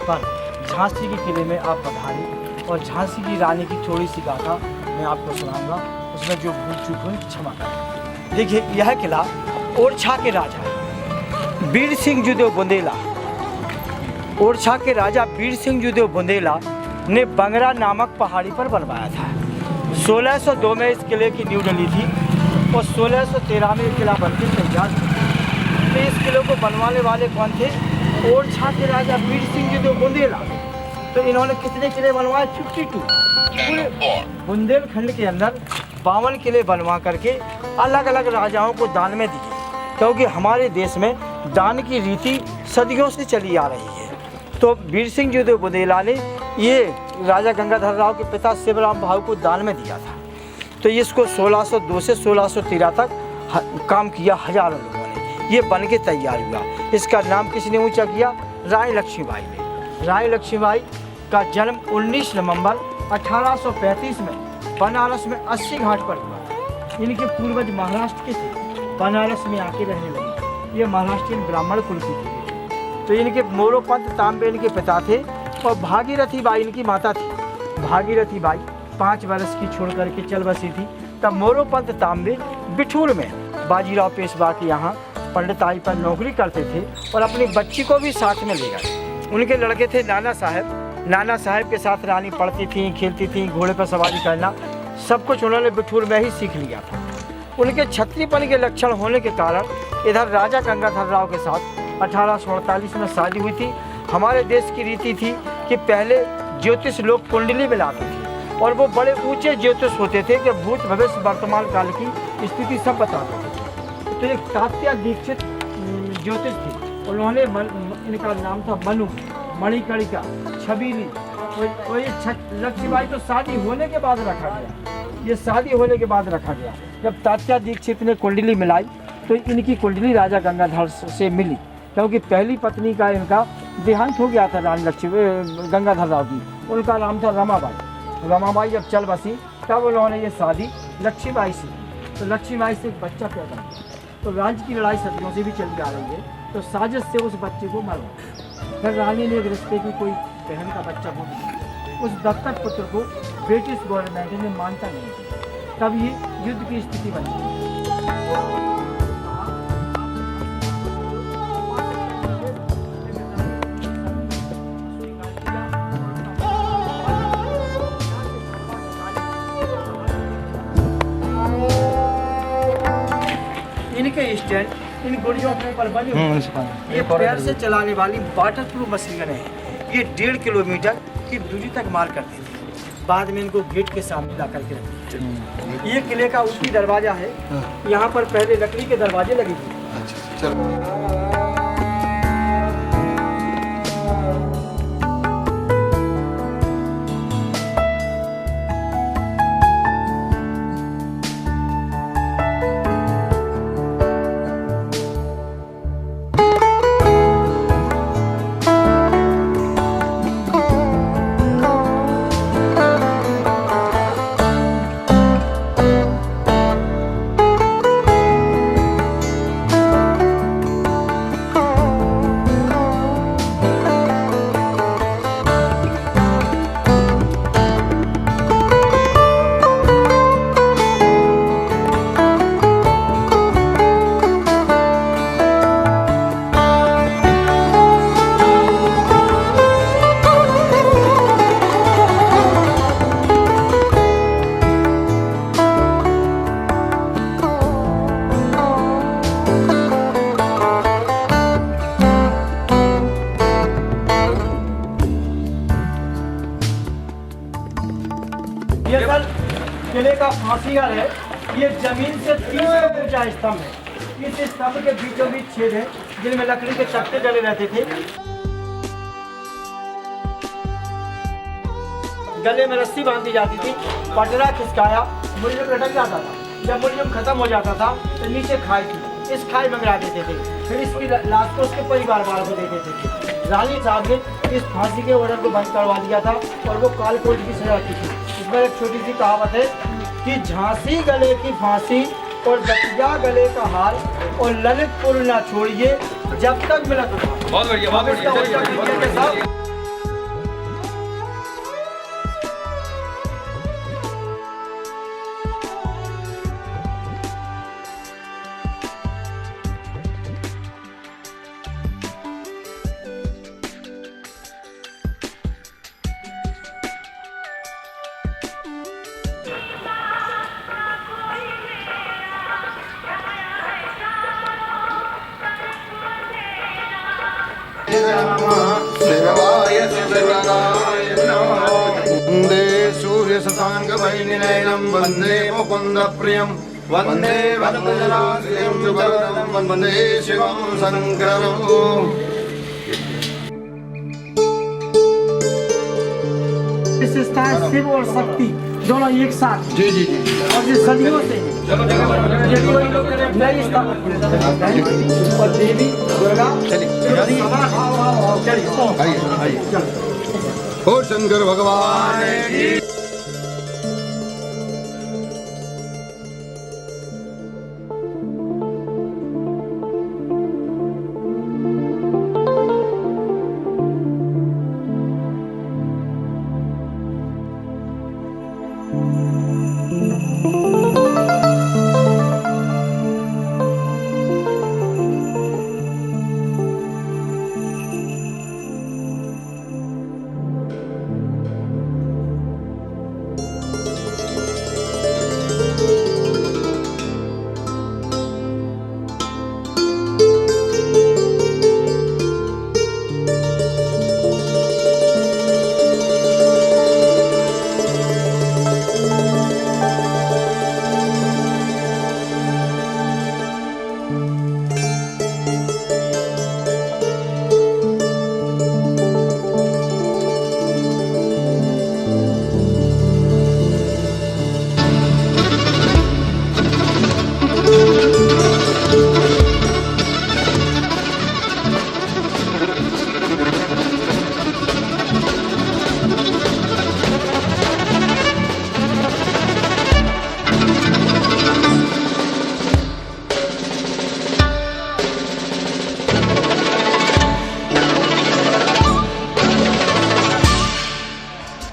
पर झांसी के किले में आप पधारे और झांसी की रानी की थोड़ी सी गाथा मैं आपको सुनाऊंगा, उसमें जो भूल चूक हुई क्षमा करें। देखिए, यह किला ओरछा के राजा वीर सिंह जुदेव बुंदेला, ओरछा के राजा वीर सिंह जुदेव बुंदेला ने बंगरा नामक पहाड़ी पर बनवाया था। 1602 में इस किले की नींव डली थी और 1613 में किला बनकर तैयार हुआ। तो इस किले को बनवाने वाले कौन थे? ओरछा के राजा वीर सिंह जुदेव बुंदेला। तो इन्होंने कितने किले बनवाए? 52। पूरे बुंदेलखंड के अंदर 52 किले बनवा करके अलग अलग राजाओं को दान में दिए, क्योंकि हमारे देश में दान की रीति सदियों से चली आ रही है। तो वीर सिंह जुदेव बुंदेला ने ये राजा गंगाधर राव के पिता शिवराम भाऊ को दान में दिया था। तो इसको 1602 से 1613 तक काम किया हजारों लोगों ने, ये बन के तैयार हुआ। इसका नाम किसने ऊंचा किया? रानी लक्ष्मीबाई ने। रानी लक्ष्मीबाई का जन्म 19 नवंबर 1835 में बनारस में 80 घाट पर हुआ था। इनके पूर्वज महाराष्ट्र के थे, बनारस में आके रहने लगे। ये महाराष्ट्रीयन ब्राह्मण कुल की थी। तो इनके मोरोपंत तांबे इनके पिता थे और भागीरथी बाई इनकी माता थी। भागीरथी बाई 5 वर्ष की छोड़ करके चल बसी थी। तब मोरोपंत तांबे बिठूर में बाजीराव पेशवा के यहाँ पंडिताई पर नौकरी करते थे और अपनी बच्ची को भी साथ में ले गए। उनके लड़के थे नाना साहब। नाना साहब के साथ रानी पढ़ती थी, खेलती थी, घोड़े पर सवारी करना सब कुछ उन्होंने बिठूर में ही सीख लिया था। उनके क्षत्रियपन के लक्षण होने के कारण इधर राजा गंगाधर राव के साथ 1848 में शादी हुई थी। हमारे देश की रीति थी कि पहले ज्योतिष लोग कुंडली मिलाते थे और वो बड़े ऊंचे ज्योतिष होते थे कि भूत भविष्य वर्तमान काल की स्थिति सब बताते थे। तो एक तात्या दीक्षित ज्योतिष थे, उन्होंने इनका नाम था मनु, मणिकर्णिका, छबीली। और ये लक्ष्मीबाई तो शादी होने के बाद रखा गया, ये शादी होने के बाद रखा गया। जब तात्या दीक्षित ने कुंडली मिलाई तो इनकी कुंडली राजा गंगाधर से मिली, क्योंकि पहली पत्नी का इनका देहांत हो गया था रानी लक्ष्मी गंगाधर राव की। उनका नाम था रमाबाई। रमाबाई जब चल बसी तब उन्होंने ये शादी लक्ष्मीबाई से, तो लक्ष्मीबाई से एक बच्चा पैदा किया। तो राज्य की लड़ाई सदियों से भी चली आ रही है, तो साजिश से उस बच्चे को मरवा। फिर रानी ने एक रिश्ते की कोई बहन का बच्चा हो गया। उस दत्तक पुत्र को ब्रिटिश गवर्नमेंट ने मानता नहीं था। तब ये युद्ध की स्थिति बनी। इनके स्टैंड इन गुड़ियों के ऊपर बने हुए हैं। ये पैर से चलाने वाली वाटर प्रूफ मशीन है। ये 1.5 किलोमीटर की दूरी तक मार करती थी। बाद में इनको गेट के सामने ला करके रखते थे। ये किले का उत्तरी दरवाजा है। यहाँ पर पहले लकड़ी के दरवाजे लगे थे। ये सर किले का फांसीघर है। ये जमीन से 3 फुट ऊंचा स्तंभ है। इस स्तंभ के बीचों बीच छेद है जिनमें लकड़ी के तख्ते डले रहते थे। गले में रस्सी बांधी जाती थी, पटरा खिसकाया, मुल्जुम लटक जाता था। जब मुल्जुम खत्म हो जाता था तो नीचे खाई थी, इस खाई में गिरा देते थे। फिर इसकी लाश को उसके परिवार वालों को दे देते थे। रानी साहब ने इस फांसी के ऑर्डर को बंद करवा दिया था और वो कालकोट की सजा की थी। इसमें एक छोटी सी कहावत है कि झांसी गले की फांसी और बतिया गले का हार और ललितपुर ना छोड़िए जब तक मिला। बहुत बढ़िया, बहुत बढ़िया। शिवाय शिवनाय नमः। वन्दे सूर्यशशाङ्कवैनिनयनं वन्दे मुकुन्दप्रियं वन्दे भद्रजनाश्रियं सुवर्णं वन्दे शिवं शङ्करम्। विशेषता है शिव और शक्ति दोनों एक साथ। जी जी जी। और ये सदियों से नई स्थापना और देवी दुर्गा आइए आइए। ओ शंकर भगवान की